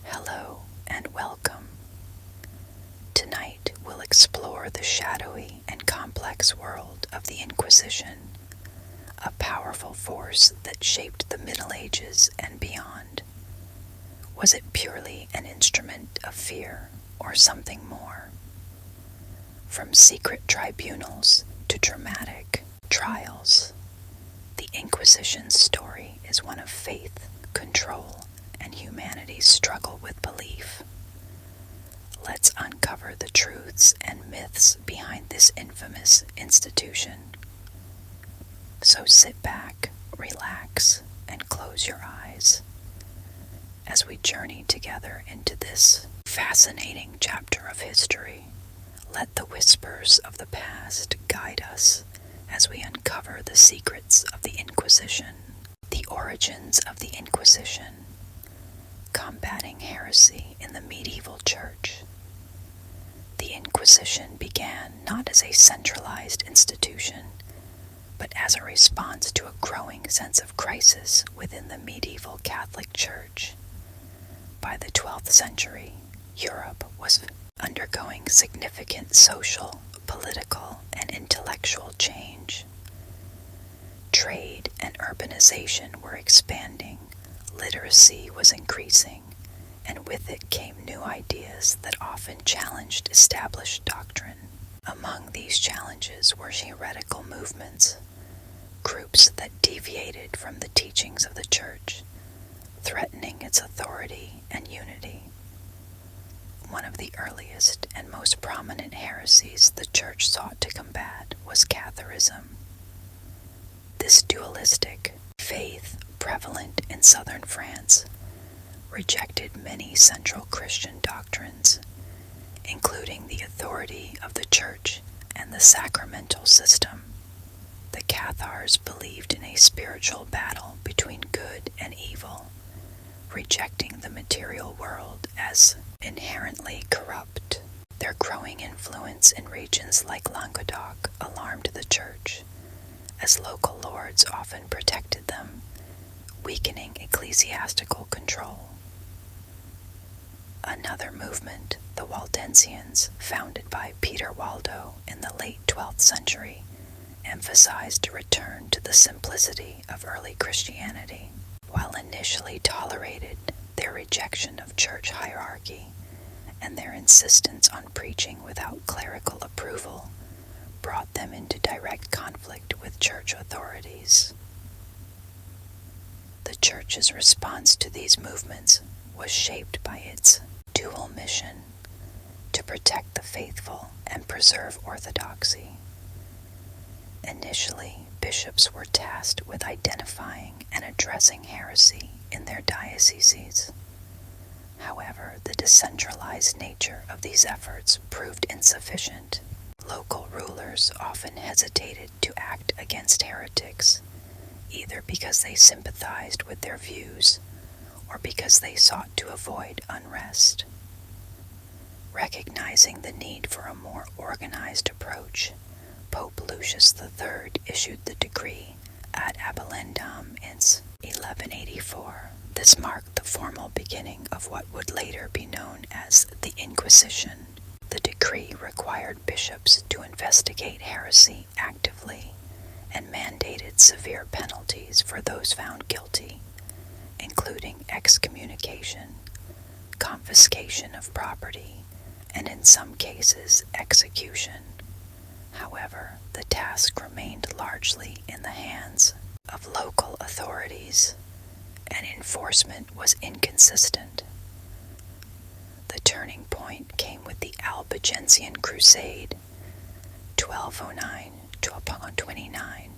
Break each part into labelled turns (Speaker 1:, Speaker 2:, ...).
Speaker 1: Hello and welcome. Tonight we'll explore the shadowy and complex world of the Inquisition, a powerful force that shaped the Middle Ages and beyond. Was it purely an instrument of fear or something more? From secret tribunals to dramatic trials, the Inquisition's story is one of faith, control, and humanity's struggle with belief. Let's uncover the truths and myths behind this infamous institution. So sit back, relax, and close your eyes as we journey together into this fascinating chapter of history. Let the whispers of the past guide us as we uncover the secrets of the Inquisition, the origins of the Inquisition, combating heresy in the medieval church. The Inquisition began not as a centralized institution, but as a response to a growing sense of crisis within the medieval Catholic Church. By the 12th century, Europe was undergoing significant social, political, and intellectual change. Trade and urbanization were expanding, literacy was increasing, and with it came new ideas that often challenged established doctrine. Among these challenges were heretical movements, groups that deviated from the teachings of the Church, threatening its authority and unity. One of the earliest and most prominent heresies the Church sought to combat was Catharism. This dualistic faith, prevalent in southern France, rejected many central Christian doctrines, including the authority of the Church and the sacramental system. The Cathars believed in a spiritual battle between good and evil, rejecting the material world as inherently corrupt. Their growing influence in regions like Languedoc alarmed the Church, as local lords often protected them, weakening ecclesiastical control. Another movement, the Waldensians, founded by Peter Waldo in the late 12th century, emphasized a return to the simplicity of early Christianity. While initially tolerated, their rejection of church hierarchy and their insistence on preaching without clerical approval brought them into direct conflict with church authorities. The Church's response to these movements was shaped by its dual mission to protect the faithful and preserve orthodoxy. Initially, bishops were tasked with identifying and addressing heresy in their dioceses. However, the decentralized nature of these efforts proved insufficient. Local rulers often hesitated to act against heretics, either because they sympathized with their views or because they sought to avoid unrest. Recognizing the need for a more organized approach, Pope Lucius III issued the decree Ad Abellendam in 1184. This marked the formal beginning of what would later be known as the Inquisition. The decree required bishops to investigate heresy actively and mandated severe penalties for those found guilty, including excommunication, confiscation of property, and in some cases, execution. However, the task remained largely in the hands of local authorities, and enforcement was inconsistent. The turning point came with the Albigensian Crusade, 1209 to 1229,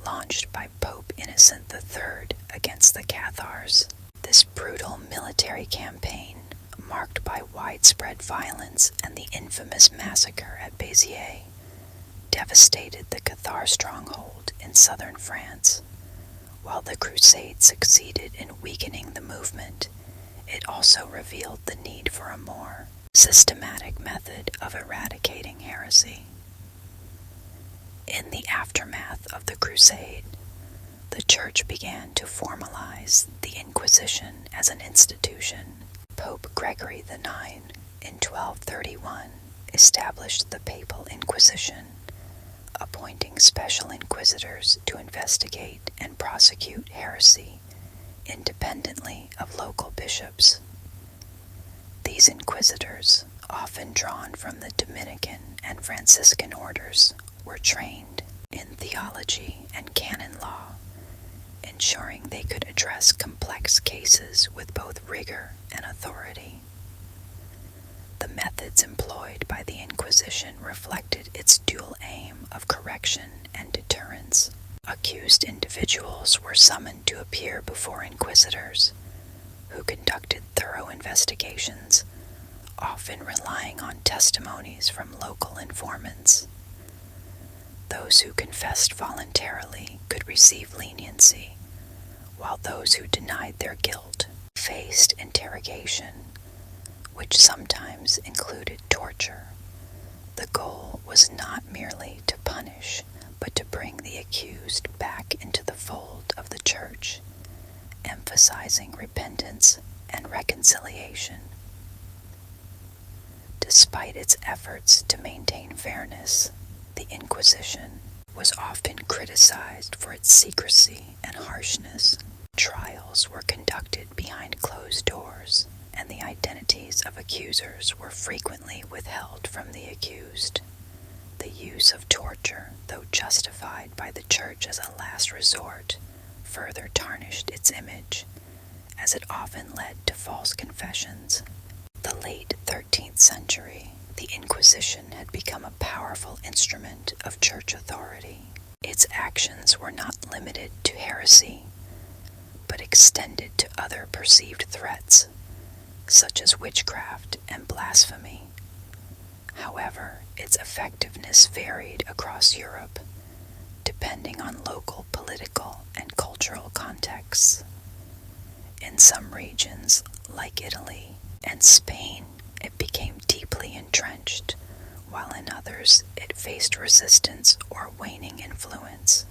Speaker 1: launched by Pope Innocent III against the Cathars. This brutal military campaign, marked by widespread violence and the infamous massacre at Béziers, devastated the Cathar stronghold in southern France. While the crusade succeeded in weakening the movement, it also revealed the need for a more systematic method of eradicating heresy. In the aftermath of the crusade, the Church began to formalize the Inquisition as an institution. Pope Gregory IX in 1231 established the Papal Inquisition, appointing special inquisitors to investigate and prosecute heresy independently of local bishops. These inquisitors, often drawn from the Dominican and Franciscan orders, were trained in theology and canon law, ensuring they could address complex cases with both rigor and authority. The methods employed by the Inquisition reflected its dual aim of correction and deterrence. Accused individuals were summoned to appear before inquisitors, who conducted thorough investigations, often relying on testimonies from local informants. Those who confessed voluntarily could receive leniency, while those who denied their guilt faced interrogation, which sometimes included torture. The goal was not merely to punish, but to bring the accused back into the fold of the Church, emphasizing repentance and reconciliation. Despite its efforts to maintain fairness, the Inquisition was often criticized for its secrecy and harshness. Trials were conducted behind closed doors, and the identities of accusers were frequently withheld from the accused. The use of torture, though justified by the Church as a last resort, further tarnished its image, as it often led to false confessions. The late 13th century, the Inquisition had become a powerful instrument of Church authority. Its actions were not limited to heresy, but extended to other perceived threats, such as witchcraft and blasphemy. However, its effectiveness varied across Europe, depending on local political and cultural contexts. In some regions, like Italy and Spain, it became deeply entrenched, while in others it faced resistance or waning influence.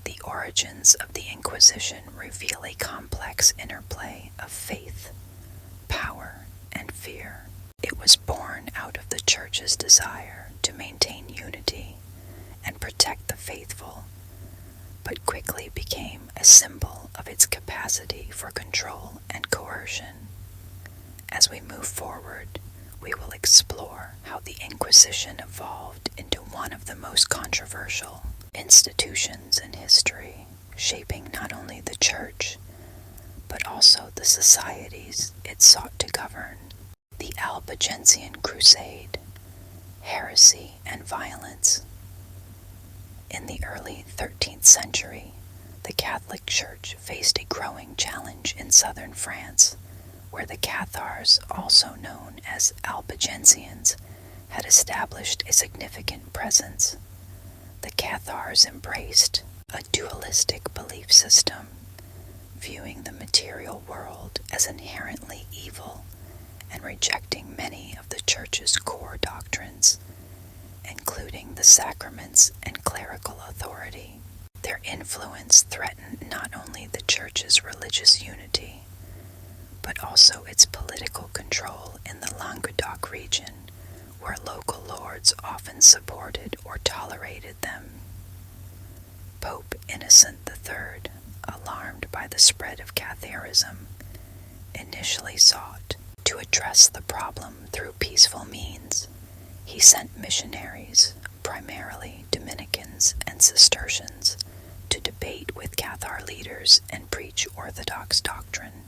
Speaker 1: The origins of the Inquisition reveal a complex interplay of faith, power, and fear. It was born out of the Church's desire to maintain unity and protect the faithful, but quickly became a symbol of its capacity for control and coercion. As we move forward, we will explore how the Inquisition evolved into one of the most controversial institutions in history, shaping not only the Church, but also the societies it sought to govern. The Albigensian Crusade, heresy and violence. In the early 13th century, the Catholic Church faced a growing challenge in southern France, where the Cathars, also known as Albigensians, had established a significant presence. The Cathars embraced a dualistic belief system, viewing the material world as inherently evil and rejecting many of the Church's core doctrines, including the sacraments and clerical authority. Their influence threatened not only the Church's religious unity, but also its political control in the Languedoc region, where local lords often supported or tolerated them. Pope Innocent III, alarmed by the spread of Catharism, initially sought to address the problem through peaceful means. He sent missionaries, primarily Dominicans and Cistercians, to debate with Cathar leaders and preach Orthodox doctrine.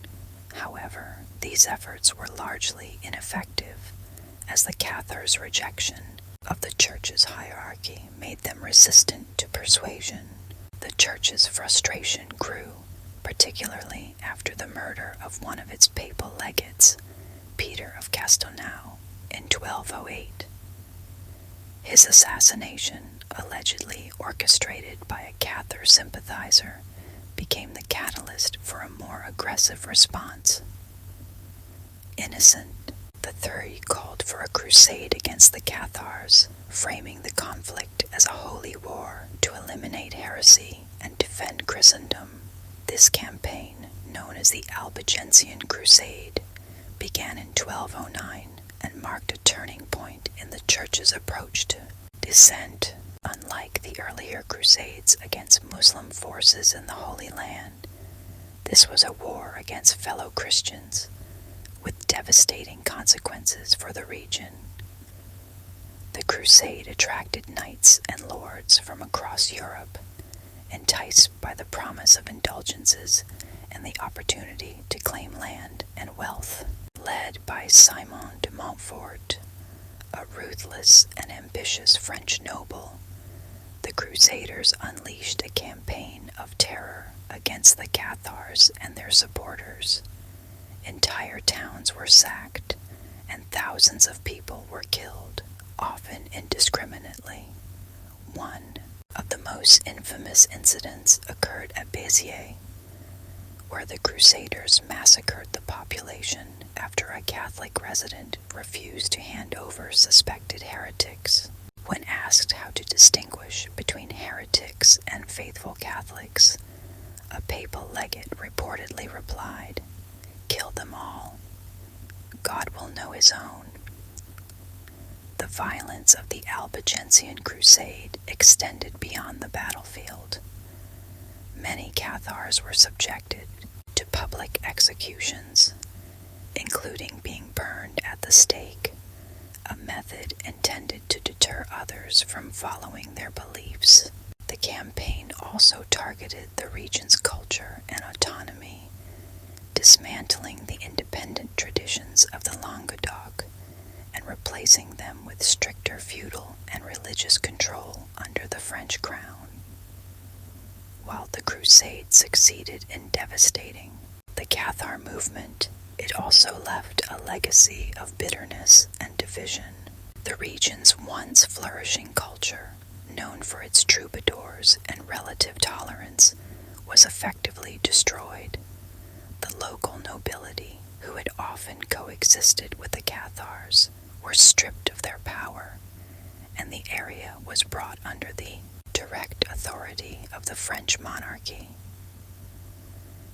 Speaker 1: However, these efforts were largely ineffective, as the Cathars' rejection of the Church's hierarchy made them resistant to persuasion. The Church's frustration grew, particularly after the murder of one of its papal legates, Peter of Castelnau, in 1208. His assassination, allegedly orchestrated by a Cathar sympathizer, became the catalyst for a more aggressive response. Innocent III called for a crusade against the Cathars, framing the conflict as a holy war to eliminate heresy and defend Christendom. This campaign, known as the Albigensian Crusade, began in 1209 and marked a turning point in the Church's approach to dissent. Unlike the earlier Crusades against Muslim forces in the Holy Land, this was a war against fellow Christians, with devastating consequences for the region. The crusade attracted knights and lords from across Europe, enticed by the promise of indulgences and the opportunity to claim land and wealth. Led by Simon de Montfort, a ruthless and ambitious French noble, the Crusaders unleashed a campaign of terror against the Cathars and their supporters. Entire towns were sacked, and thousands of people were killed, often indiscriminately. One of the most infamous incidents occurred at Béziers, where the Crusaders massacred the population after a Catholic resident refused to hand over suspected heretics. When asked how to distinguish between heretics and faithful Catholics, a papal legate reportedly replied, "Kill them all. God will know his own." The violence of the Albigensian Crusade extended beyond the battlefield. Many Cathars were subjected to public executions, including being burned at the stake, a method intended to deter others from following their beliefs. The campaign also targeted the region's culture and autonomy, dismantling the independent traditions of the Languedoc and replacing them with stricter feudal and religious control under the French crown. While the crusade succeeded in devastating the Cathar movement, it also left a legacy of bitterness and division. The region's once flourishing culture, known for its troubadours and relative tolerance, was effectively destroyed. The local nobility, who had often coexisted with the Cathars, were stripped of their power, and the area was brought under the direct authority of the French monarchy.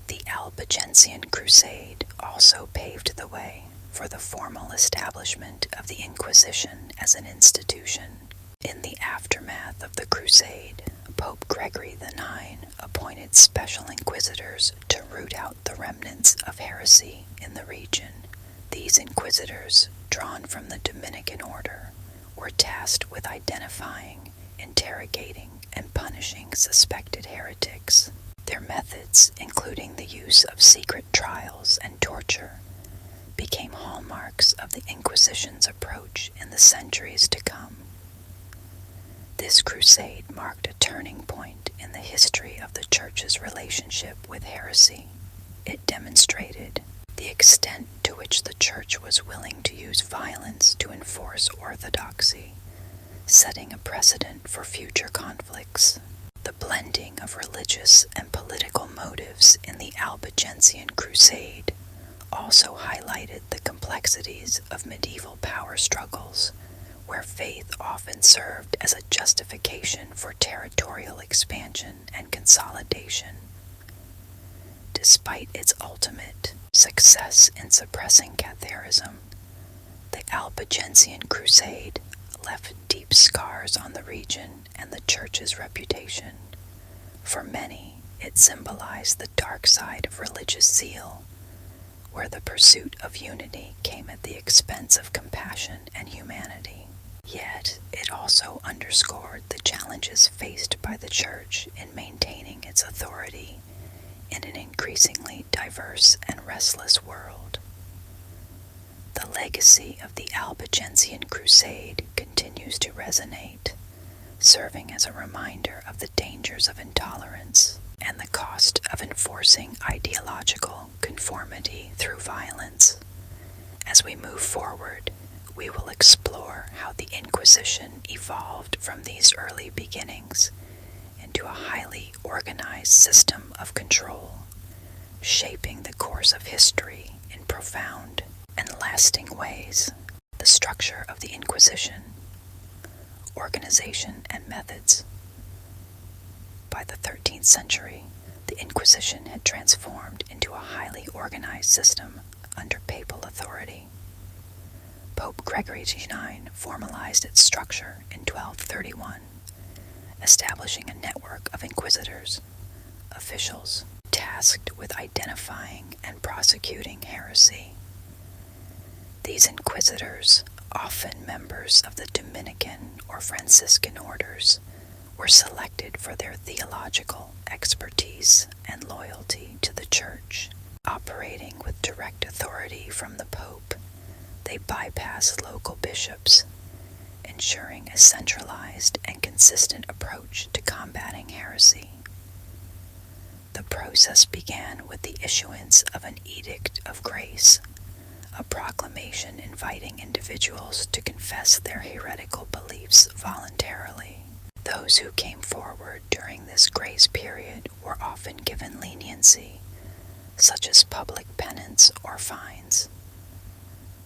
Speaker 1: The Albigensian Crusade also paved the way for the formal establishment of the Inquisition as an institution. In the aftermath of the Crusade, Pope Gregory IX appointed special inquisitors to root out the remnants of heresy in the region. These inquisitors, drawn from the Dominican order, were tasked with identifying, interrogating, and punishing suspected heretics. Their methods, including the use of secret trials and torture, became hallmarks of the Inquisition's approach in the centuries to come. This crusade marked a turning point in the history of the Church's relationship with heresy. It demonstrated the extent to which the Church was willing to use violence to enforce orthodoxy, setting a precedent for future conflicts. The blending of religious and political motives in the Albigensian Crusade also highlighted the complexities of medieval power struggles, where faith often served as a justification for territorial expansion and consolidation. Despite its ultimate success in suppressing Catharism, the Albigensian Crusade left deep scars on the region and the Church's reputation. For many, it symbolized the dark side of religious zeal, where the pursuit of unity came at the expense of compassion and humanity. Yet, it also underscored the challenges faced by the Church in maintaining its authority in an increasingly diverse and restless world. The legacy of the Albigensian Crusade continues to resonate, serving as a reminder of the dangers of intolerance and the cost of enforcing ideological conformity through violence. As we move forward, we will explore how the Inquisition evolved from these early beginnings into a highly organized system of control, shaping the course of history in profound and lasting ways. The structure of the Inquisition, organization, and methods. By the 13th century, the Inquisition had transformed into a highly organized system under papal authority. Pope Gregory IX formalized its structure in 1231, establishing a network of inquisitors, officials tasked with identifying and prosecuting heresy. These inquisitors, often members of the Dominican or Franciscan orders, were selected for their theological expertise and loyalty to the Church. Operating with direct authority from the Pope, they bypassed local bishops, ensuring a centralized and consistent approach to combating heresy. The process began with the issuance of an Edict of Grace, a proclamation inviting individuals to confess their heretical beliefs voluntarily. Those who came forward during this grace period were often given leniency, such as public penance or fines.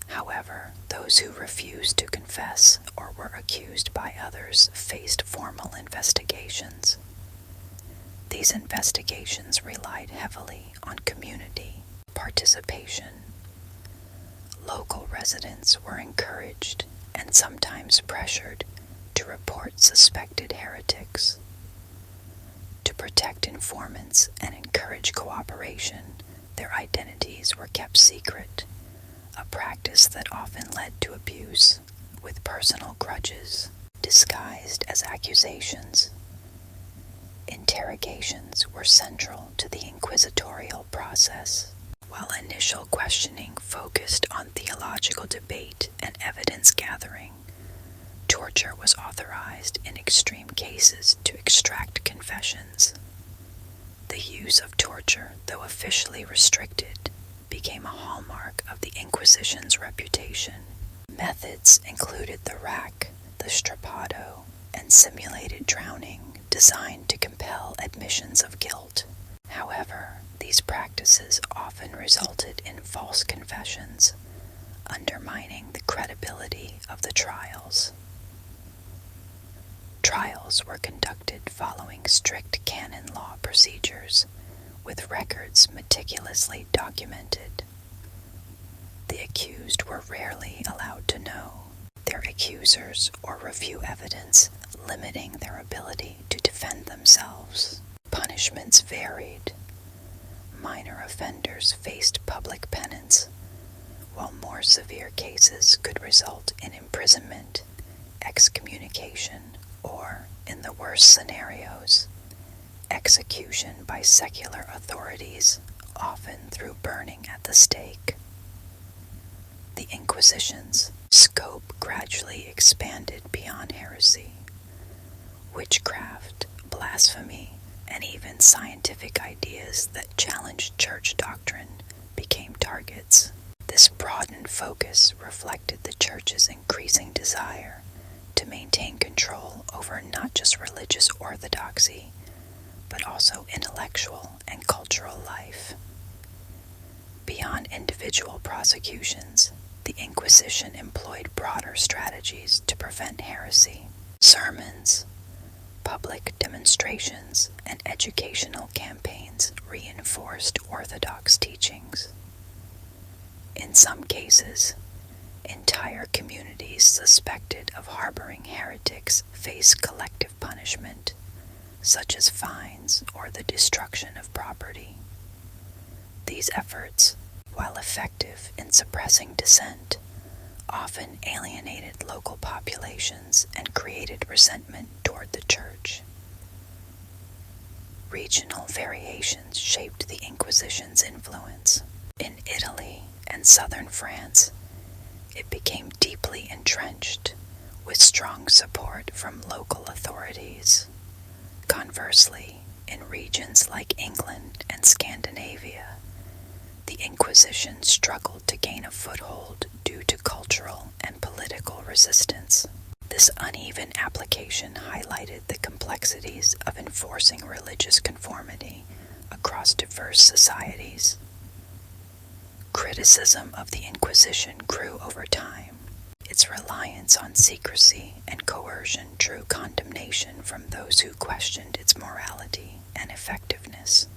Speaker 1: However, those who refused to confess or were accused by others faced formal investigations. These investigations relied heavily on community participation. Local residents were encouraged and sometimes pressured to report suspected heretics. To protect informants and encourage cooperation, their identities were kept secret, a practice that often led to abuse, with personal grudges disguised as accusations. Interrogations were central to the inquisitorial process. While initial questioning focused on theological debate and evidence gathering, torture was authorized in extreme cases to extract confessions. The use of torture, though officially restricted, became a hallmark of the Inquisition's reputation. Methods included the rack, the strappado, and simulated drowning, designed to compel admissions of guilt. However, these practices often resulted in false confessions, undermining the credibility of the trials. Trials were conducted following strict canon law procedures, with records meticulously documented. The accused were rarely allowed to know their accusers or review evidence, limiting their ability to defend themselves. Punishments varied. Minor offenders faced public penance, while more severe cases could result in imprisonment, excommunication, or, in the worst scenarios, execution by secular authorities, often through burning at the stake. The Inquisition's scope gradually expanded beyond heresy. Witchcraft, blasphemy, and even scientific ideas that challenged church doctrine became targets. This broadened focus reflected the Church's increasing desire to maintain control over not just religious orthodoxy, but also intellectual and cultural life. Beyond individual prosecutions, the Inquisition employed broader strategies to prevent heresy. Sermons, public demonstrations, and educational campaigns reinforced orthodox teachings. In some cases, entire communities suspected of harboring heretics faced collective punishment, such as fines or the destruction of property. These efforts, while effective in suppressing dissent, often alienated local populations and created resentment toward the Church. Regional variations shaped the Inquisition's influence. In Italy and southern France, it became deeply entrenched, with strong support from local authorities. Conversely, in regions like England and Scandinavia, the Inquisition struggled to gain a foothold due to cultural and political resistance. This uneven application highlighted the complexities of enforcing religious conformity across diverse societies. Criticism of the Inquisition grew over time. Its reliance on secrecy and coercion drew condemnation from those who questioned its morality and effectiveness.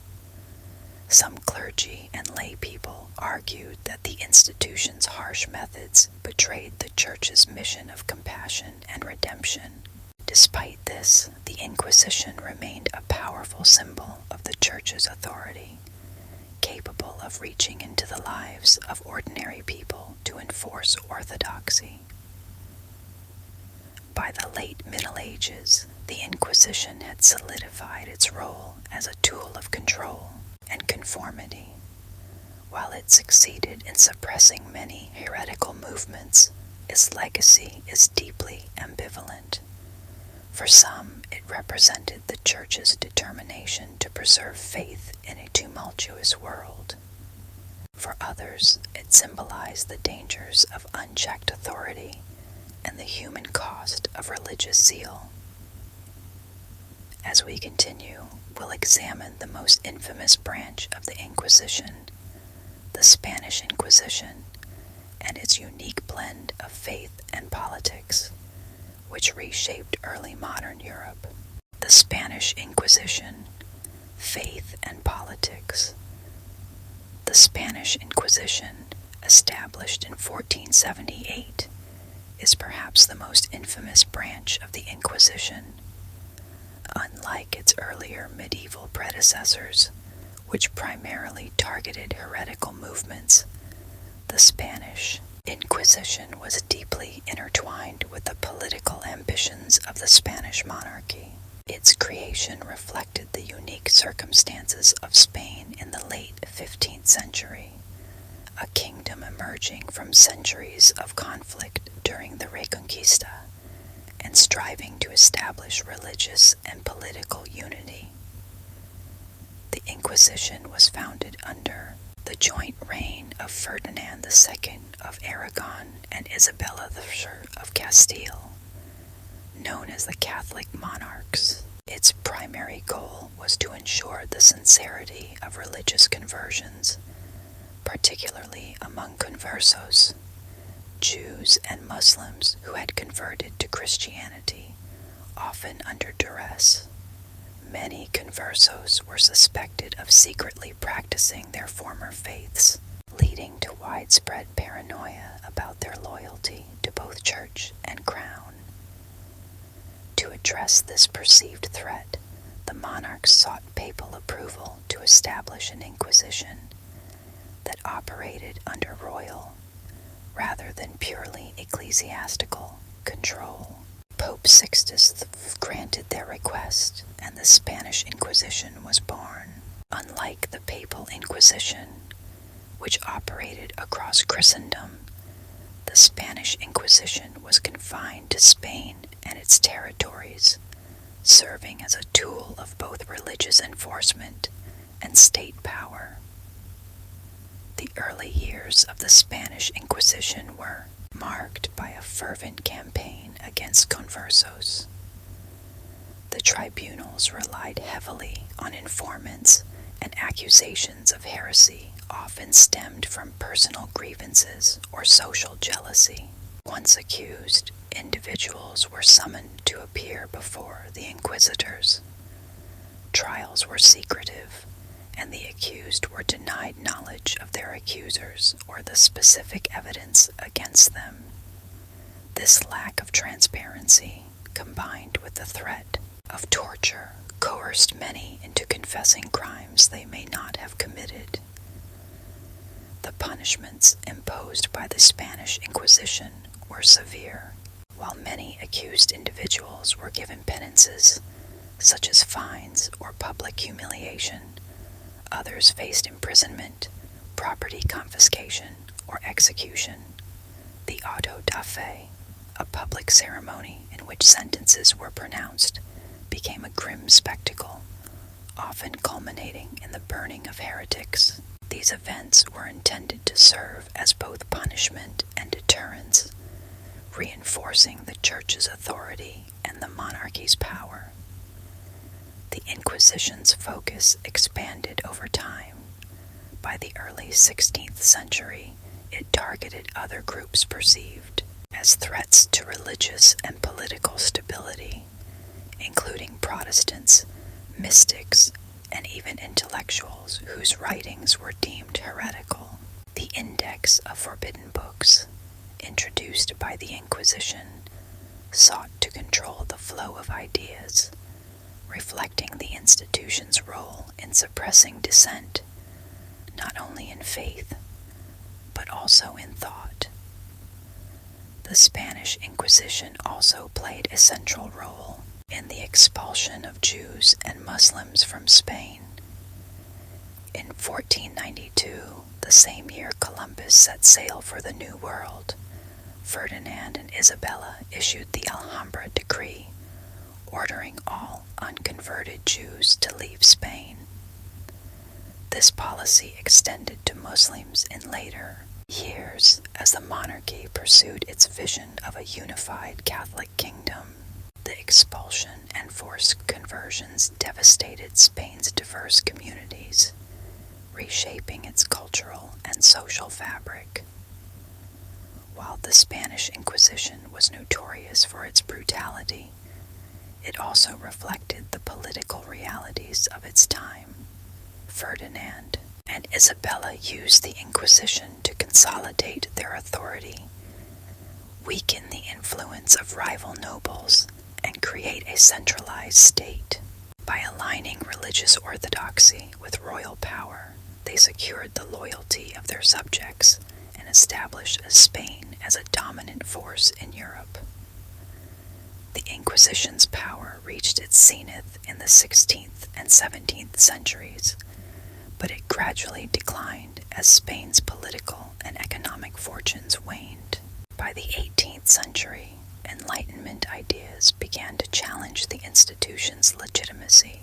Speaker 1: Some clergy and lay people argued that the institution's harsh methods betrayed the Church's mission of compassion and redemption. Despite this, the Inquisition remained a powerful symbol of the Church's authority, capable of reaching into the lives of ordinary people to enforce orthodoxy. By the late Middle Ages, the Inquisition had solidified its role as a tool of control and conformity. While it succeeded in suppressing many heretical movements, its legacy is deeply ambivalent. For some, it represented the Church's determination to preserve faith in a tumultuous world. For others, it symbolized the dangers of unchecked authority and the human cost of religious zeal. As we continue, we'll examine the most infamous branch of the Inquisition, the Spanish Inquisition, and its unique blend of faith and politics, which reshaped early modern Europe. The Spanish Inquisition, faith and politics. The Spanish Inquisition, established in 1478, is perhaps the most infamous branch of the Inquisition. Unlike its earlier medieval predecessors, which primarily targeted heretical movements, the Spanish Inquisition was deeply intertwined with the political ambitions of the Spanish monarchy. Its creation reflected the unique circumstances of Spain in the late 15th century, a kingdom emerging from centuries of conflict during the Reconquista and striving to establish religious and political unity. The Inquisition was founded under the joint reign of Ferdinand II of Aragon and Isabella I of Castile, known as the Catholic monarchs. Its primary goal was to ensure the sincerity of religious conversions, particularly among conversos, Jews and Muslims who had converted to Christianity, often under duress. Many conversos were suspected of secretly practicing their former faiths, leading to widespread paranoia about their loyalty to both church and crown. To address this perceived threat, the monarchs sought papal approval to establish an inquisition that operated under royal, rather than purely ecclesiastical, control. Pope Sixtus granted their request, and the Spanish Inquisition was born. Unlike the Papal Inquisition, which operated across Christendom, the Spanish Inquisition was confined to Spain and its territories, serving as a tool of both religious enforcement and state power. The early years of the Spanish Inquisition were marked by a fervent campaign against conversos. The tribunals relied heavily on informants, and accusations of heresy often stemmed from personal grievances or social jealousy. Once accused, individuals were summoned to appear before the inquisitors. Trials were secretive, and the accused were denied knowledge of their accusers or the specific evidence against them. This lack of transparency, combined with the threat of torture, coerced many into confessing crimes they may not have committed. The punishments imposed by the Spanish Inquisition were severe. While many accused individuals were given penances, such as fines or public humiliation, others faced imprisonment, property confiscation, or execution. The auto da fe, a public ceremony in which sentences were pronounced, became a grim spectacle, often culminating in the burning of heretics. These events were intended to serve as both punishment and deterrence, reinforcing the Church's authority and the monarchy's power. The Inquisition's focus expanded over time. By the early 16th century, it targeted other groups perceived as threats to religious and political stability, including Protestants, mystics, and even intellectuals whose writings were deemed heretical. The Codex of Forbidden Books, introduced by the Inquisition, sought to control the flow of ideas, reflecting the institution's role in suppressing dissent, not only in faith, but also in thought. The Spanish Inquisition also played a central role in the expulsion of Jews and Muslims from Spain. In 1492, the same year Columbus set sail for the New World, Ferdinand and Isabella issued the Alhambra Decree, ordering all unconverted Jews to leave Spain. This policy extended to Muslims in later years as the monarchy pursued its vision of a unified Catholic kingdom. The expulsion and forced conversions devastated Spain's diverse communities, reshaping its cultural and social fabric. While the Spanish Inquisition was notorious for its brutality, it also reflected the political realities of its time. Ferdinand and Isabella used the Inquisition to consolidate their authority, weaken the influence of rival nobles, and create a centralized state. By aligning religious orthodoxy with royal power, they secured the loyalty of their subjects and established Spain as a dominant force in Europe. The Inquisition's power reached its zenith in the 16th and 17th centuries, but it gradually declined as Spain's political and economic fortunes waned. By the 18th century, Enlightenment ideas began to challenge the institution's legitimacy,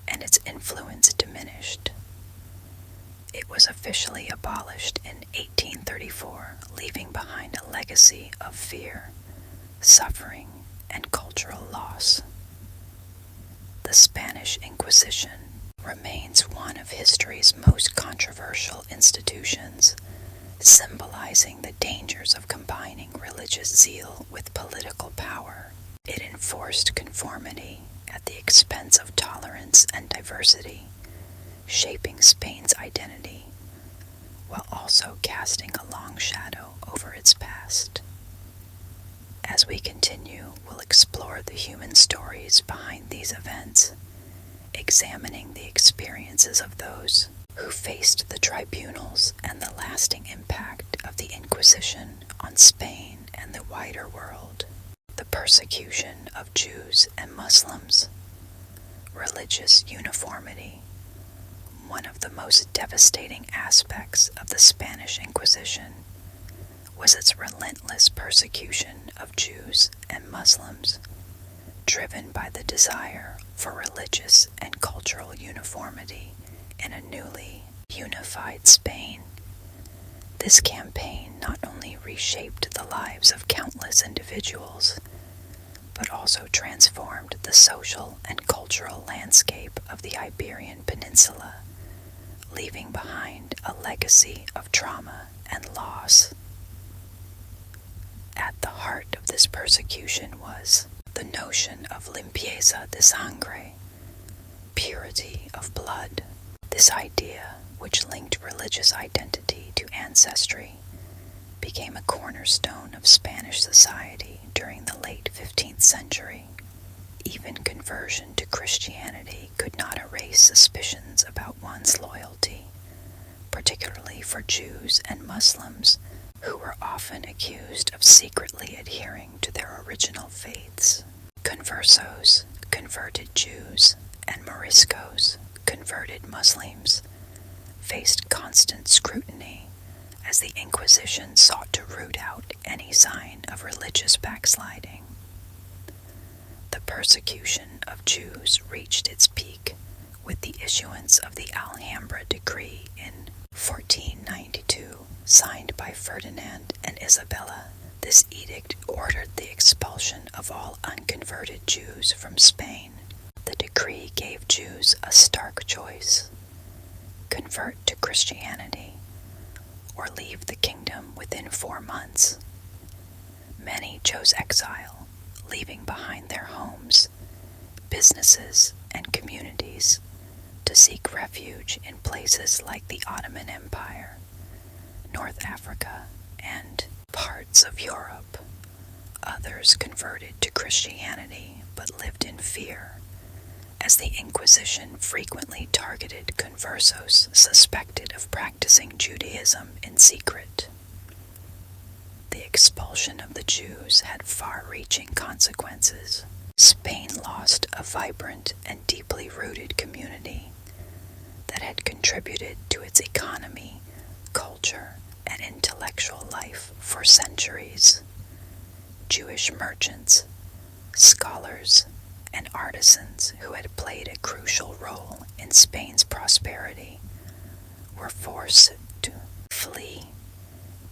Speaker 1: and its influence diminished. It was officially abolished in 1834, leaving behind a legacy of fear, suffering, and cultural loss. The Spanish Inquisition remains one of history's most controversial institutions, symbolizing the dangers of combining religious zeal with political power. It enforced conformity at the expense of tolerance and diversity, shaping Spain's identity, while also casting a long shadow over its past. As we continue, we'll explore the human stories behind these events, examining the experiences of those who faced the tribunals and the lasting impact of the Inquisition on Spain and the wider world. The persecution of Jews and Muslims. Religious uniformity. One of the most devastating aspects of the Spanish Inquisition was its relentless persecution of Jews and Muslims, driven by the desire for religious and cultural uniformity in a newly unified Spain. This campaign not only reshaped the lives of countless individuals, but also transformed the social and cultural landscape of the Iberian Peninsula, leaving behind a legacy of trauma and loss. At the heart of this persecution was the notion of limpieza de sangre, purity of blood. This idea, which linked religious identity to ancestry, became a cornerstone of Spanish society during the late 15th century. Even conversion to Christianity could not erase suspicions about one's loyalty, particularly for Jews and Muslims, who were often accused of secretly adhering to their original faiths. Conversos, converted Jews, and Moriscos, converted Muslims, faced constant scrutiny as the Inquisition sought to root out any sign of religious backsliding. The persecution of Jews reached its peak with the issuance of the Alhambra Decree in 1492, signed by Ferdinand and Isabella. This edict ordered the expulsion of all unconverted Jews from Spain. The decree gave Jews a stark choice: convert to Christianity or leave the kingdom within 4 months. Many chose exile, leaving behind their homes, businesses, and communities to seek refuge in places like the Ottoman Empire, North North Africa and parts of Europe. Others converted to Christianity but lived in fear, as the Inquisition frequently targeted conversos suspected of practicing Judaism in secret. The expulsion of the Jews had far-reaching consequences. Spain lost a vibrant and deeply rooted community that had contributed to its economy, culture, and intellectual life for centuries. Jewish merchants, scholars, and artisans who had played a crucial role in Spain's prosperity were forced to flee,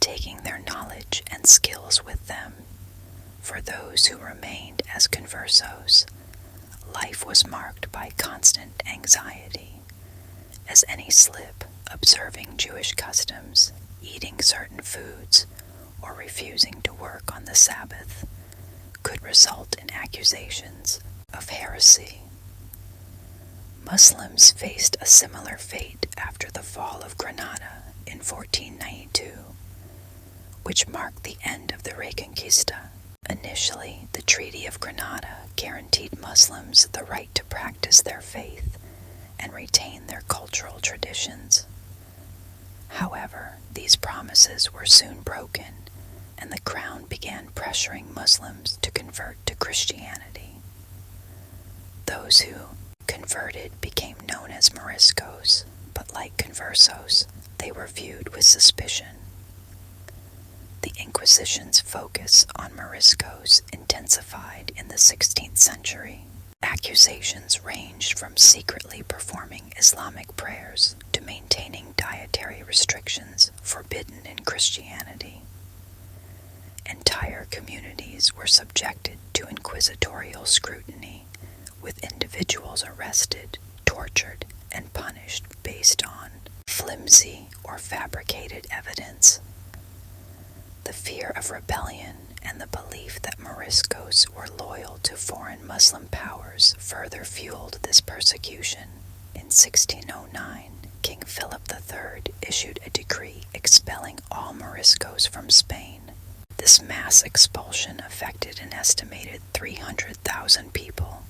Speaker 1: taking their knowledge and skills with them. For those who remained as conversos, life was marked by constant anxiety, as any slip observing Jewish customs, eating certain foods, or refusing to work on the Sabbath could result in accusations of heresy. Muslims faced a similar fate after the fall of Granada in 1492, which marked the end of the Reconquista. Initially, the Treaty of Granada guaranteed Muslims the right to practice their faith and retain their cultural traditions. However, these promises were soon broken, and the Crown began pressuring Muslims to convert to Christianity. Those who converted became known as Moriscos, but like conversos, they were viewed with suspicion. The Inquisition's focus on Moriscos intensified in the 16th century. Accusations ranged from secretly performing Islamic prayers to maintaining dietary restrictions forbidden in Christianity. Entire communities were subjected to inquisitorial scrutiny, with individuals arrested, tortured, and punished based on flimsy or fabricated evidence. The fear of rebellion and the belief that Moriscos were loyal to foreign Muslim powers further fueled this persecution. In 1609, King Philip III issued a decree expelling all Moriscos from Spain. This mass expulsion affected an estimated 300,000 people,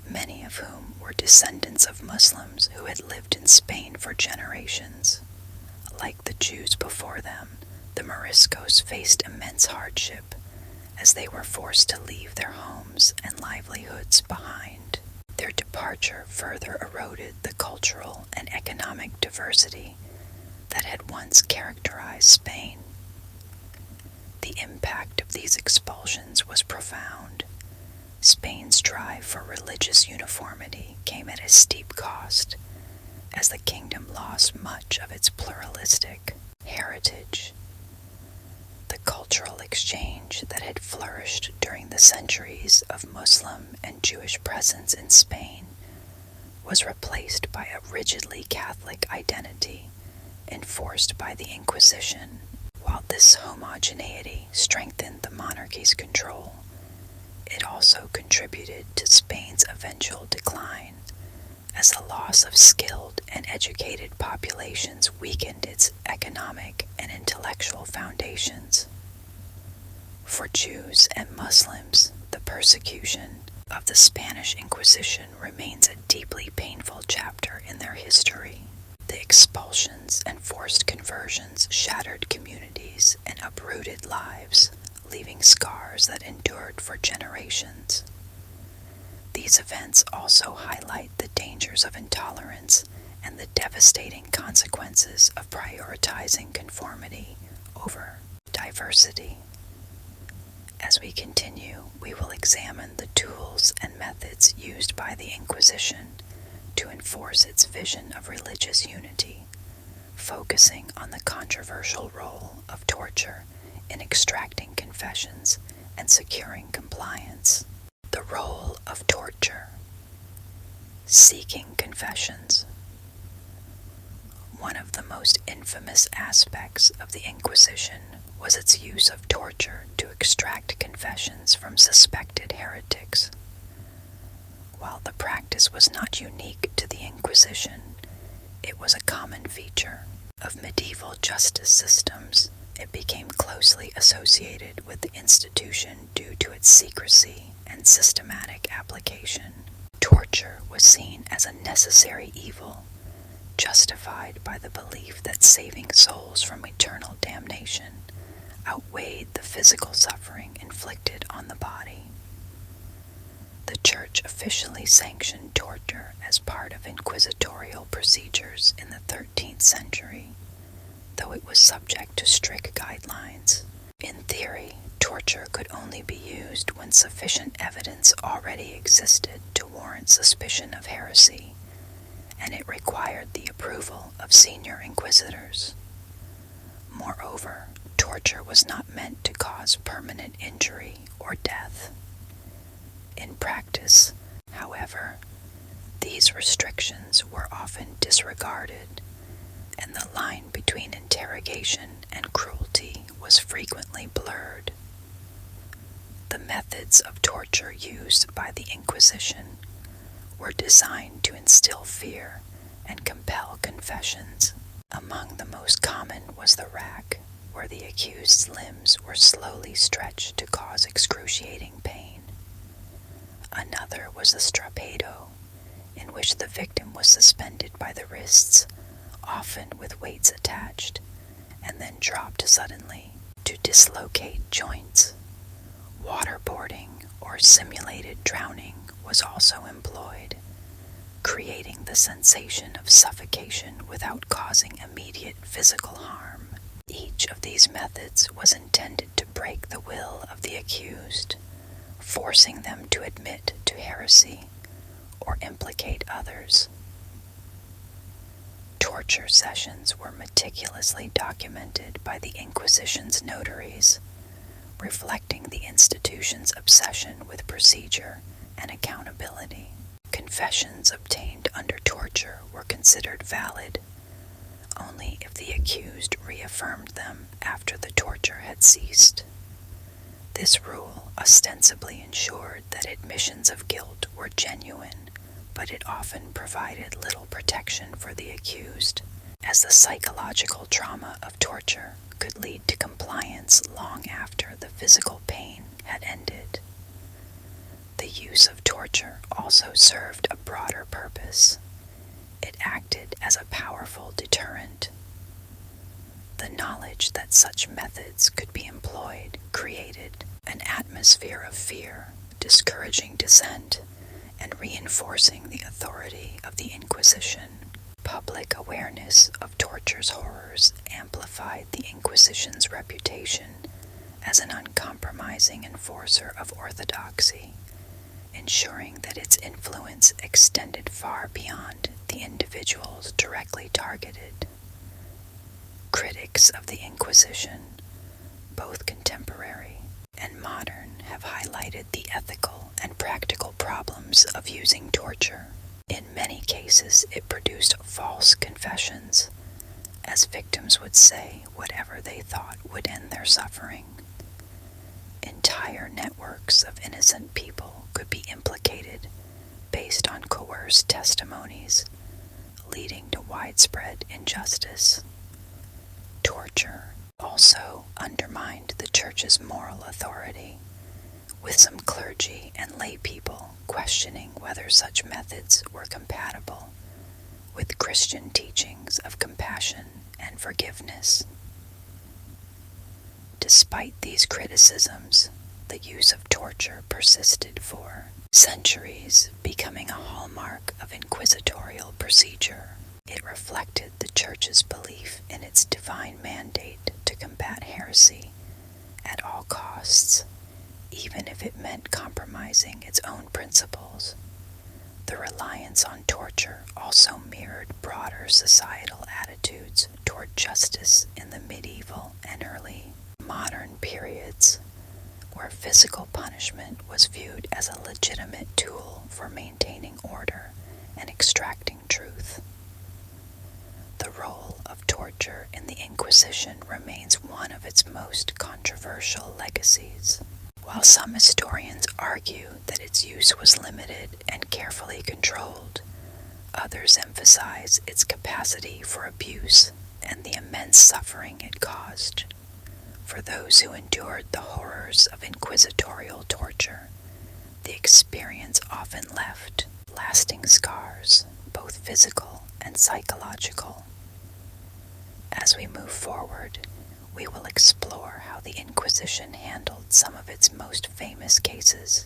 Speaker 1: many of whom were descendants of Muslims who had lived in Spain for generations. Like the Jews before them, the Moriscos faced immense hardship as they were forced to leave their homes and livelihoods behind. Their departure further eroded the cultural and economic diversity that had once characterized Spain. The impact of these expulsions was profound. Spain's drive for religious uniformity came at a steep cost, as the kingdom lost much of its pluralistic heritage. The cultural exchange that had flourished during the centuries of Muslim and Jewish presence in Spain was replaced by a rigidly Catholic identity enforced by the Inquisition. While this homogeneity strengthened the monarchy's control, it also contributed to Spain's eventual decline, as the loss of skilled and educated populations weakened its economic and intellectual foundations. For Jews and Muslims, the persecution of the Spanish Inquisition remains a deeply painful chapter in their history. The expulsions and forced conversions shattered communities and uprooted lives, leaving scars that endured for generations. These events also highlight the dangers of intolerance and the devastating consequences of prioritizing conformity over diversity. As we continue, we will examine the tools and methods used by the Inquisition to enforce its vision of religious unity, focusing on the controversial role of torture in extracting confessions and securing compliance. The role of torture. Seeking confessions. One of the most infamous aspects of the Inquisition was its use of torture to extract confessions from suspected heretics. While the practice was not unique to the Inquisition, it was a common feature of medieval justice systems, it became closely associated with the institution due to its secrecy and systematic application. Torture was seen as a necessary evil, justified by the belief that saving souls from eternal damnation outweighed the physical suffering inflicted on the body. The Church officially sanctioned torture as part of inquisitorial procedures in the 13th century, though it was subject to strict guidelines. In theory, torture could only be used when sufficient evidence already existed to warrant suspicion of heresy, and it required the approval of senior inquisitors. Moreover, torture was not meant to cause permanent injury or death. In practice, however, these restrictions were often disregarded, and the line between interrogation and cruelty was frequently blurred. The methods of torture used by the Inquisition were designed to instill fear and compel confessions. Among the most common was the rack, where the accused's limbs were slowly stretched to cause excruciating pain. Another was the strappado, in which the victim was suspended by the wrists, often with weights attached, and then dropped suddenly to dislocate joints. Waterboarding or simulated drowning was also employed, creating the sensation of suffocation without causing immediate physical harm. Each of these methods was intended to break the will of the accused, forcing them to admit to heresy or implicate others. Torture sessions were meticulously documented by the Inquisition's notaries, reflecting the institution's obsession with procedure and accountability. Confessions obtained under torture were considered valid only if the accused reaffirmed them after the torture had ceased. This rule ostensibly ensured that admissions of guilt were genuine, but it often provided little protection for the accused, as the psychological trauma of torture could lead to compliance long after the physical pain had ended. The use of torture also served a broader purpose. It acted as a powerful deterrent. The knowledge that such methods could be employed created an atmosphere of fear, discouraging dissent, and reinforcing the authority of the Inquisition. Public awareness of torture's horrors amplified the Inquisition's reputation as an uncompromising enforcer of orthodoxy, ensuring that its influence extended far beyond the individuals directly targeted. Critics of the Inquisition, both contemporary and modern, have highlighted the ethical and practical problems of using torture. In many cases, it produced false confessions, as victims would say whatever they thought would end their suffering. Entire networks of innocent people could be implicated based on coerced testimonies, leading to widespread injustice. Torture also undermined the Church's moral authority, with some clergy and lay people questioning whether such methods were compatible with Christian teachings of compassion and forgiveness. Despite these criticisms, the use of torture persisted for centuries, becoming a hallmark of inquisitorial procedure. It reflected the Church's belief in its divine mandate to combat heresy at all costs, even if it meant compromising its own principles. The reliance on torture also mirrored broader societal attitudes toward justice in the medieval and early modern periods, where physical punishment was viewed as a legitimate tool for maintaining order and extracting truth. The role of torture in the Inquisition remains one of its most controversial legacies. While some historians argue that its use was limited and carefully controlled, others emphasize its capacity for abuse and the immense suffering it caused. For those who endured the horrors of inquisitorial torture, the experience often left lasting scars, both physical and psychological. As we move forward, we will explore how the Inquisition handled some of its most famous cases,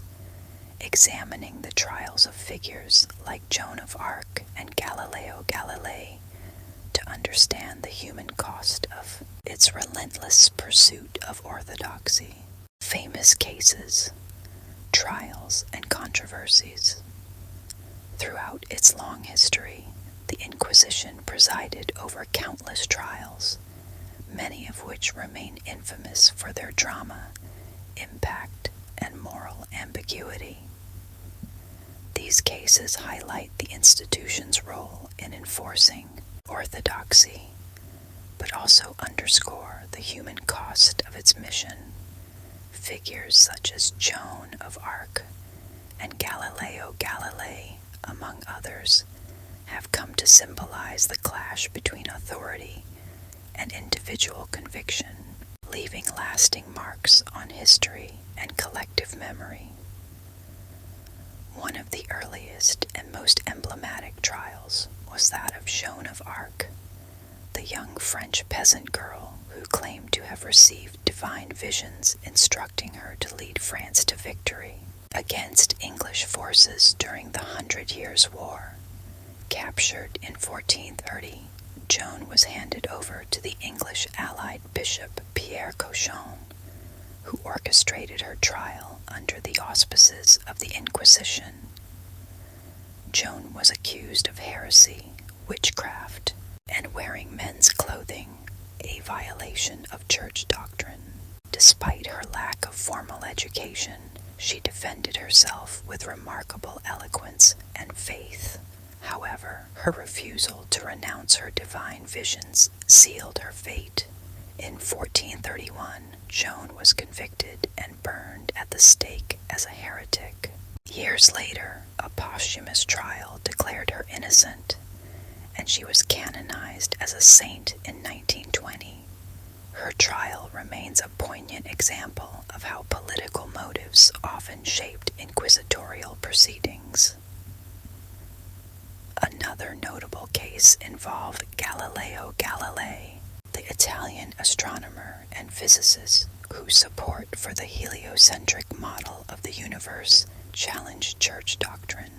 Speaker 1: examining the trials of figures like Joan of Arc and Galileo Galilei to understand the human cost of its relentless pursuit of orthodoxy. Famous cases, trials, and controversies. Throughout its long history, the Inquisition presided over countless trials, many of which remain infamous for their drama, impact, and moral ambiguity. These cases highlight the institution's role in enforcing orthodoxy, but also underscore the human cost of its mission. Figures such as Joan of Arc and Galileo Galilei, among others, have come to symbolize the clash between authority and individual conviction, leaving lasting marks on history and collective memory. One of the earliest and most emblematic trials was that of Joan of Arc, the young French peasant girl who claimed to have received divine visions instructing her to lead France to victory against English forces during the 100 Years' War. Captured in 1430, Joan was handed over to the English allied bishop Pierre Cauchon, who orchestrated her trial under the auspices of the Inquisition. Joan was accused of heresy, witchcraft, and wearing men's clothing, a violation of church doctrine. Despite her lack of formal education, she defended herself with remarkable eloquence and faith. However, her refusal to renounce her divine visions sealed her fate. In 1431, Joan was convicted and burned at the stake as a heretic. Years later, a posthumous trial declared her innocent, and she was canonized as a saint in 1920. Her trial remains a poignant example of how political motives often shaped inquisitorial proceedings. Another notable case involved Galileo Galilei, the Italian astronomer and physicist whose support for the heliocentric model of the universe challenged church doctrine.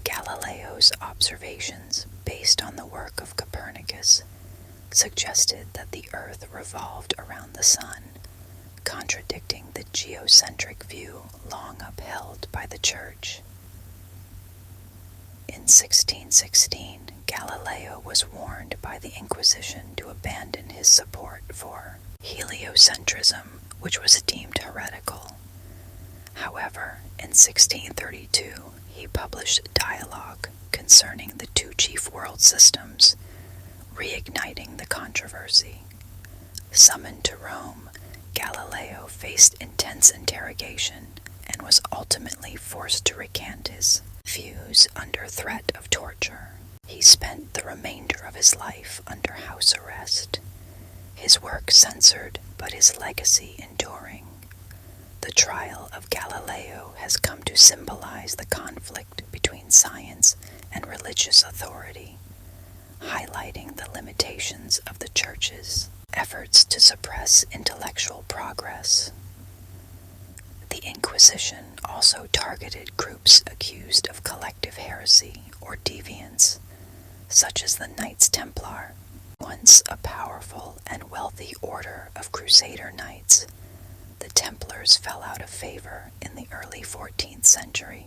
Speaker 1: Galileo's observations, based on the work of Copernicus, suggested that the Earth revolved around the Sun, contradicting the geocentric view long upheld by the Church. In 1616, Galileo was warned by the Inquisition to abandon his support for heliocentrism, which was deemed heretical. However, in 1632, he published a dialogue concerning the two chief world systems, reigniting the controversy. Summoned to Rome, Galileo faced intense interrogation and was ultimately forced to recant his views under threat of torture. He spent the remainder of his life under house arrest, his work censored but his legacy enduring. The trial of Galileo has come to symbolize the conflict between science and religious authority, highlighting the limitations of the Church's efforts to suppress intellectual progress. The Inquisition also targeted groups accused of collective heresy or deviance, such as the Knights Templar, once a powerful and wealthy order of Crusader knights. The Templars fell out of favor in the early 14th century.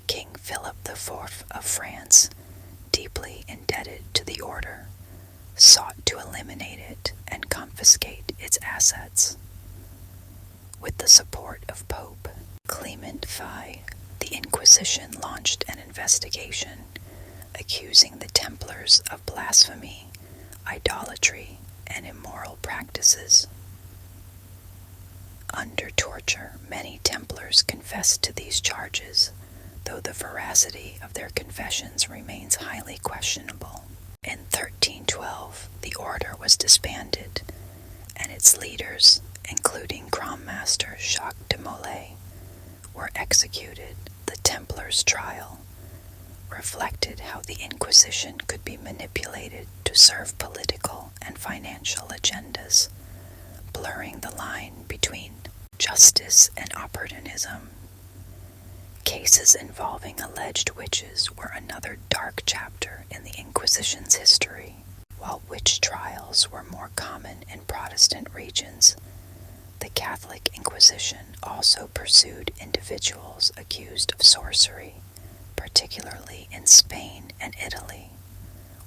Speaker 1: King Philip IV of France, deeply indebted to the order, sought to eliminate it and confiscate its assets. With the support of Pope Clement V, the Inquisition launched an investigation accusing the Templars of blasphemy, idolatry, and immoral practices. Under torture, many Templars confessed to these charges, though the veracity of their confessions remains highly questionable. In 1312, the order was disbanded, and its leaders, including Grand Master Jacques de Molay, were executed. The Templars' trial reflected how the Inquisition could be manipulated to serve political and financial agendas, blurring the line between justice and opportunism. Cases involving alleged witches were another dark chapter in the Inquisition's history. While witch trials were more common in Protestant regions, the Catholic Inquisition also pursued individuals accused of sorcery, particularly in Spain and Italy.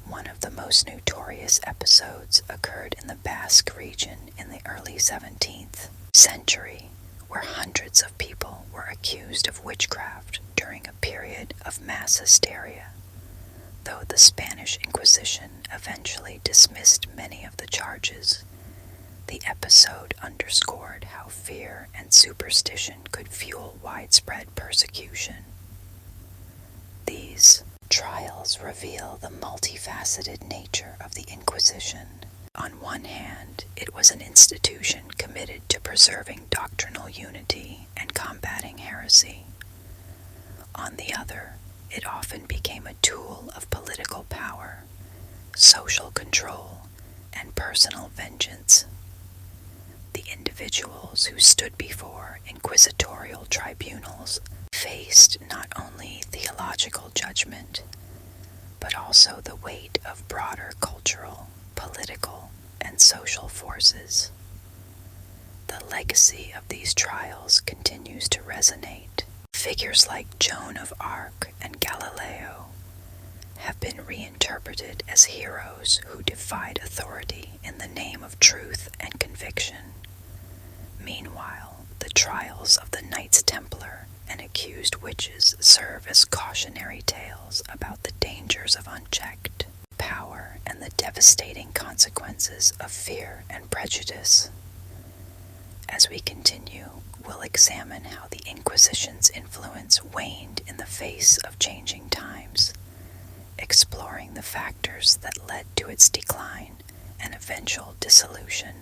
Speaker 1: One of the most notorious episodes occurred in the Basque region in the early 17th century, where hundreds of people were accused of witchcraft during a period of mass hysteria. Though the Spanish Inquisition eventually dismissed many of the charges, the episode underscored how fear and superstition could fuel widespread persecution. These trials reveal the multifaceted nature of the Inquisition. On one hand, it was an institution committed to preserving doctrinal unity and combating heresy. On the other, it often became a tool of political power, social control, and personal vengeance. The individuals who stood before inquisitorial tribunals faced not only theological judgment, but also the weight of broader cultural, political, and social forces. The legacy of these trials continues to resonate. Figures like Joan of Arc and Galileo have been reinterpreted as heroes who defied authority in the name of truth and conviction. Meanwhile, the trials of the Knights Templar and accused witches serve as cautionary tales about the dangers of unchecked power and the devastating consequences of fear and prejudice. As we continue, we'll examine how the Inquisition's influence waned in the face of changing times, exploring the factors that led to its decline and eventual dissolution.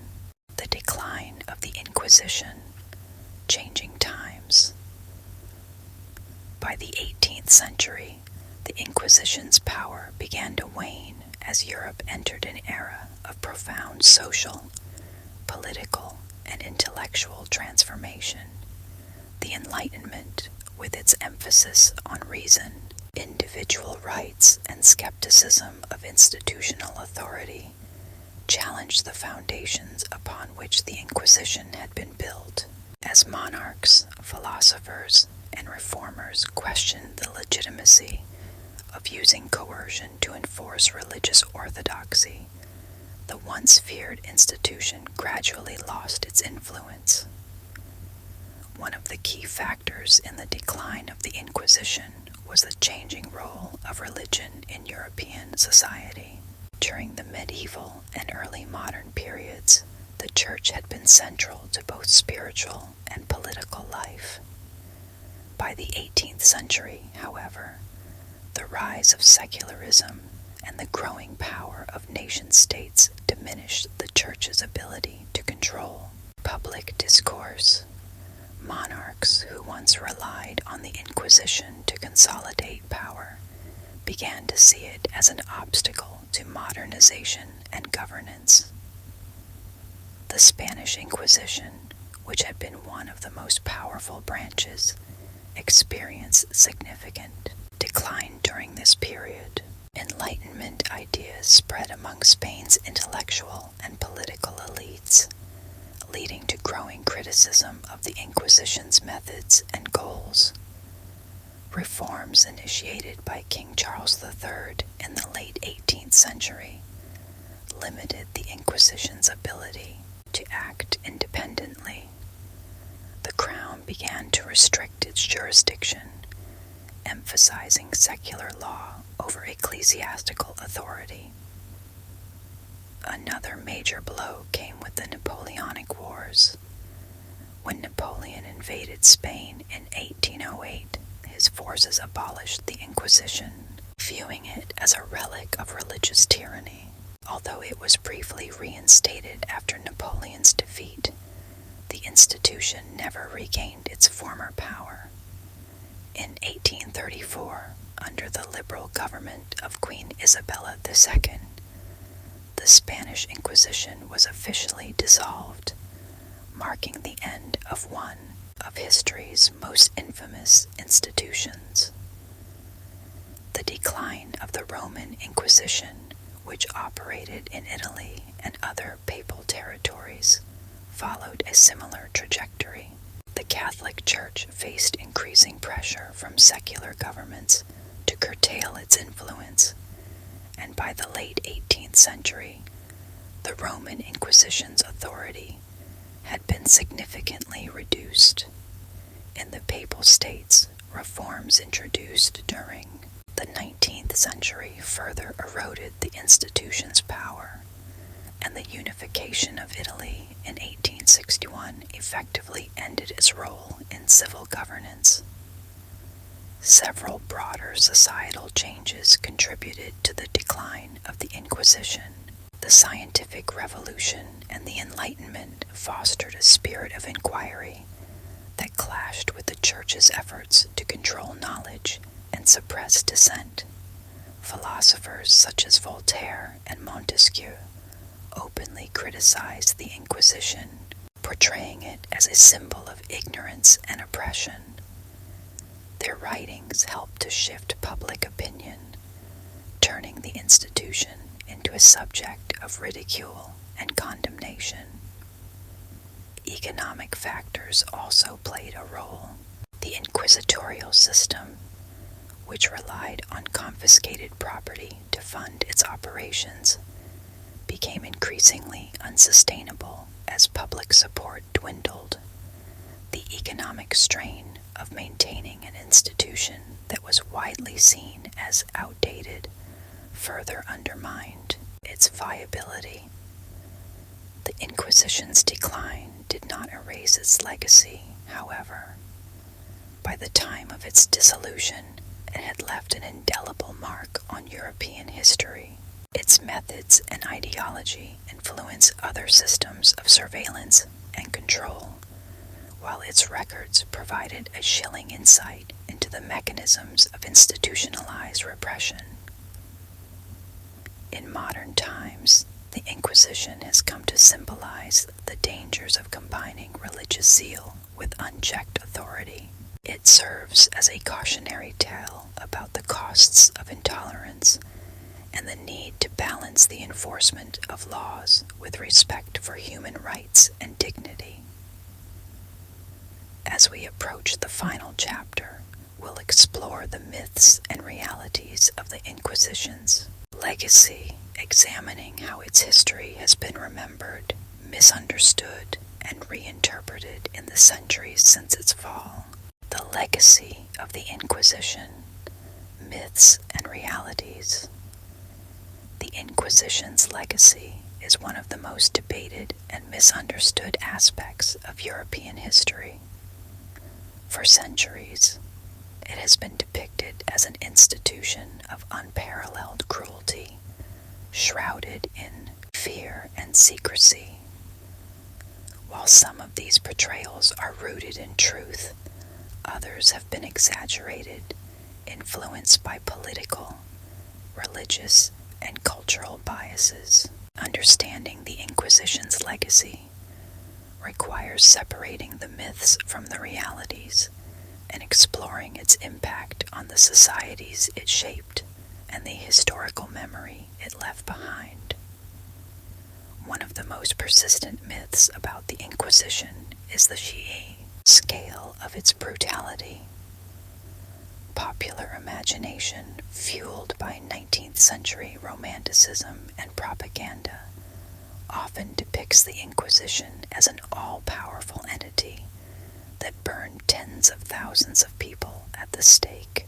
Speaker 1: The decline of the Inquisition, changing times. By the 18th century, the Inquisition's power began to wane as Europe entered an era of profound social, political, and intellectual transformation. The Enlightenment, with its emphasis on reason, individual rights, and skepticism of institutional authority, challenged the foundations upon which the Inquisition had been built. As monarchs, philosophers, and reformers questioned the legitimacy of using coercion to enforce religious orthodoxy, the once feared institution gradually lost its influence. One of the key factors in the decline of the Inquisition was the changing role of religion in European society. During the medieval and early modern periods, the Church had been central to both spiritual and political life. By the 18th century, however, the rise of secularism and the growing power of nation-states diminished the Church's ability to control public discourse. Monarchs who once relied on the Inquisition to consolidate power began to see it as an obstacle to modernization and governance. The Spanish Inquisition, which had been one of the most powerful branches, experienced significant decline during this period. Enlightenment ideas spread among Spain's intellectual and political elites, leading to growing criticism of the Inquisition's methods and goals. Reforms initiated by King Charles III in the late 18th century limited the Inquisition's ability to act independently. The Crown began to restrict its jurisdiction, emphasizing secular law over ecclesiastical authority. Another major blow came with the Napoleonic Wars. When Napoleon invaded Spain in 1808, his forces abolished the Inquisition. viewing it as a relic of religious tyranny. Although it was briefly reinstated after Napoleon's defeat, the institution never regained its former power. In 1834, under the liberal government of Queen Isabella II, the Spanish Inquisition was officially dissolved, marking the end of one of history's most infamous institutions. The decline of the Roman Inquisition, which operated in Italy and other papal territories, followed a similar trajectory. The Catholic Church faced increasing pressure from secular governments to curtail its influence, and by the late 18th century, the Roman Inquisition's authority had been significantly reduced. In the Papal States, reforms introduced during the 19th century further eroded the institution's power, and the unification of Italy in 1861 effectively ended its role in civil governance. Several broader societal changes contributed to the decline of the Inquisition. The scientific revolution and the Enlightenment fostered a spirit of inquiry that clashed with the Church's efforts to control knowledge and suppress dissent. Philosophers such as Voltaire and Montesquieu openly criticized the Inquisition, portraying it as a symbol of ignorance and oppression. Their writings helped to shift public opinion, turning the institution into a subject of ridicule and condemnation. Economic factors also played a role. The inquisitorial system, which relied on confiscated property to fund its operations, became increasingly unsustainable as public support dwindled. The economic strain of maintaining an institution that was widely seen as outdated further undermined its viability. The Inquisition's decline did not erase its legacy, however. By the time of its dissolution, it had left an indelible mark on European history. Its methods and ideology influence other systems of surveillance and control, while its records provided a chilling insight into the mechanisms of institutionalized repression. In modern times, the Inquisition has come to symbolize the dangers of combining religious zeal with unchecked authority. It serves as a cautionary tale about the costs of intolerance and the need to balance the enforcement of laws with respect for human rights and dignity. As we approach the final chapter, we'll explore the myths and realities of the Inquisition's legacy, examining how its history has been remembered, misunderstood, and reinterpreted in the centuries since its fall. The legacy of the Inquisition, myths and realities. The Inquisition's legacy is one of the most debated and misunderstood aspects of European history. For centuries, it has been depicted as an institution of unparalleled cruelty, shrouded in fear and secrecy. While some of these portrayals are rooted in truth, others have been exaggerated, influenced by political, religious, and cultural biases. Understanding the Inquisition's legacy requires separating the myths from the realities and exploring its impact on the societies it shaped and the historical memory it left behind. One of the most persistent myths about the Inquisition is the sheer scale of its brutality. Popular imagination, fueled by 19th century romanticism and propaganda, often depicts the Inquisition as an all-powerful entity that burned tens of thousands of people at the stake.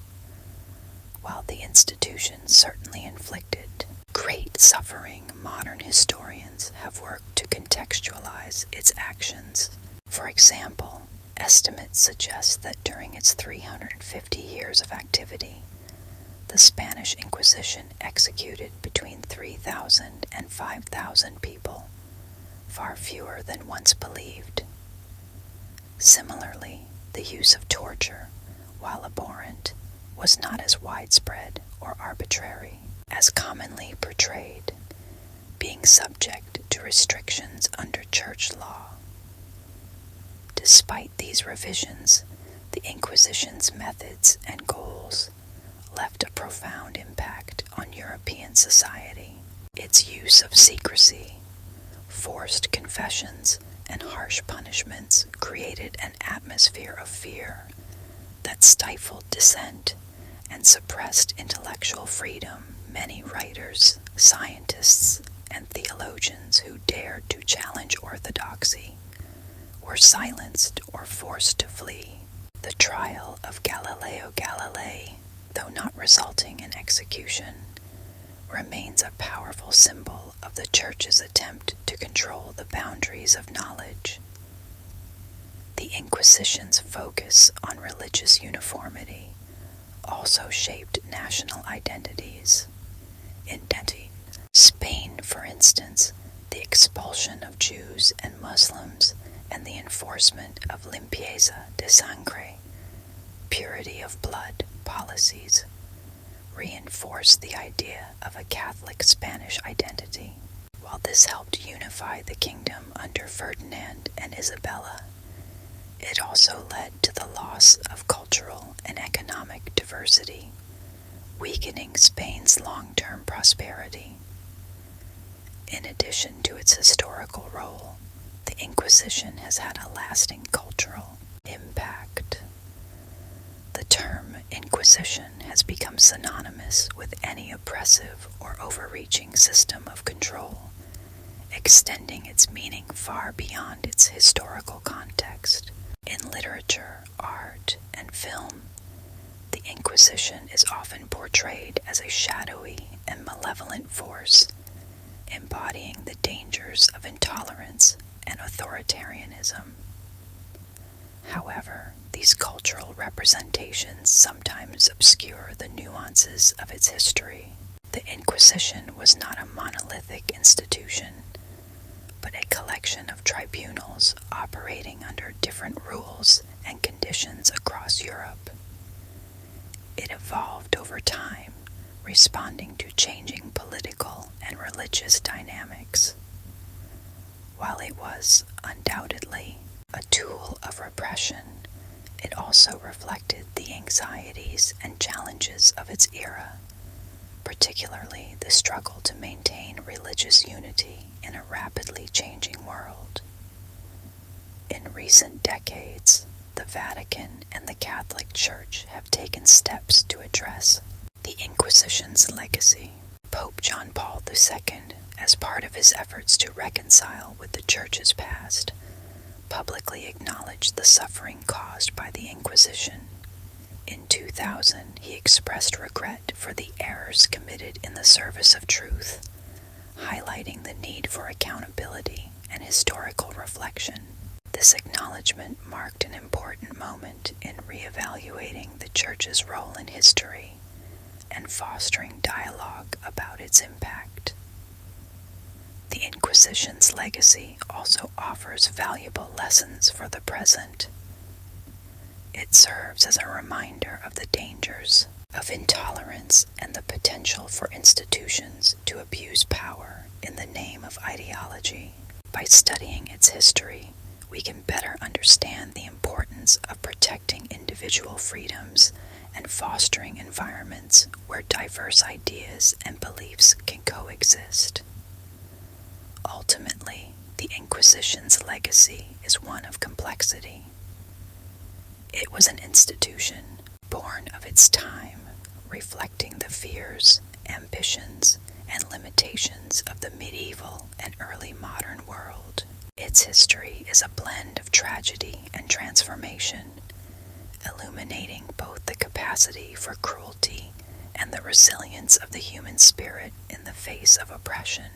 Speaker 1: While the institution certainly inflicted great suffering, modern historians have worked to contextualize its actions. For example, estimates suggest that during its 350 years of activity, The Spanish Inquisition executed between 3,000 and 5,000 people, far fewer than once believed. Similarly, the use of torture, while abhorrent, was not as widespread or arbitrary as commonly portrayed, being subject to restrictions under church law. Despite these revisions, the Inquisition's methods and goals left a profound impact on European society. Its use of secrecy, forced confessions, and harsh punishments created an atmosphere of fear that stifled dissent and suppressed intellectual freedom. Many writers, scientists, and theologians who dared to challenge orthodoxy were silenced or forced to flee. The trial of Galileo Galilei, though not resulting in execution, remains a powerful symbol of the Church's attempt to control the boundaries of knowledge. The Inquisition's focus on religious uniformity also shaped national identities. In Spain, for instance, the expulsion of Jews and Muslims and the enforcement of limpieza de sangre, purity of blood, policies reinforced the idea of a Catholic Spanish identity. While this helped unify the kingdom under Ferdinand and Isabella, it also led to the loss of cultural and economic diversity, weakening Spain's long-term prosperity. In addition to its historical role, the Inquisition has had a lasting cultural impact. The term Inquisition has become synonymous with any oppressive or overreaching system of control, extending its meaning far beyond its historical context. In literature, art, and film, the Inquisition is often portrayed as a shadowy and malevolent force, embodying the dangers of intolerance and authoritarianism. However, these cultural representations sometimes obscure the nuances of its history. The Inquisition was not a monolithic institution, but a collection of tribunals operating under different rules and conditions across Europe. It evolved over time, responding to changing political and religious dynamics. While it was undoubtedly a tool of repression, it also reflected the anxieties and challenges of its era, particularly the struggle to maintain religious unity in a rapidly changing world. In recent decades, the Vatican and the Catholic Church have taken steps to address the Inquisition's legacy. Pope John Paul II, as part of his efforts to reconcile with the Church's past, publicly acknowledged the suffering caused by the Inquisition. In 2000, he expressed regret for the errors committed in the service of truth, highlighting the need for accountability and historical reflection. This acknowledgement marked an important moment in reevaluating the Church's role in history and fostering dialogue about its impact. The Inquisition's legacy also offers valuable lessons for the present. It serves as a reminder of the dangers of intolerance and the potential for institutions to abuse power in the name of ideology. By studying its history, we can better understand the importance of protecting individual freedoms and fostering environments where diverse ideas and beliefs can coexist. Ultimately, the Inquisition's legacy is one of complexity. It was an institution born of its time, reflecting the fears, ambitions, and limitations of the medieval and early modern world. Its history is a blend of tragedy and transformation, illuminating both the capacity for cruelty and the resilience of the human spirit in the face of oppression.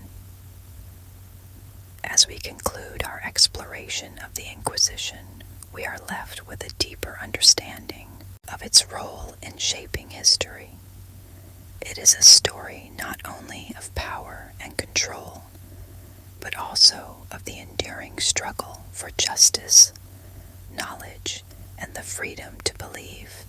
Speaker 1: As we conclude our exploration of the Inquisition, we are left with a deeper understanding of its role in shaping history. It is a story not only of power and control, but also of the enduring struggle for justice, knowledge, and the freedom to believe.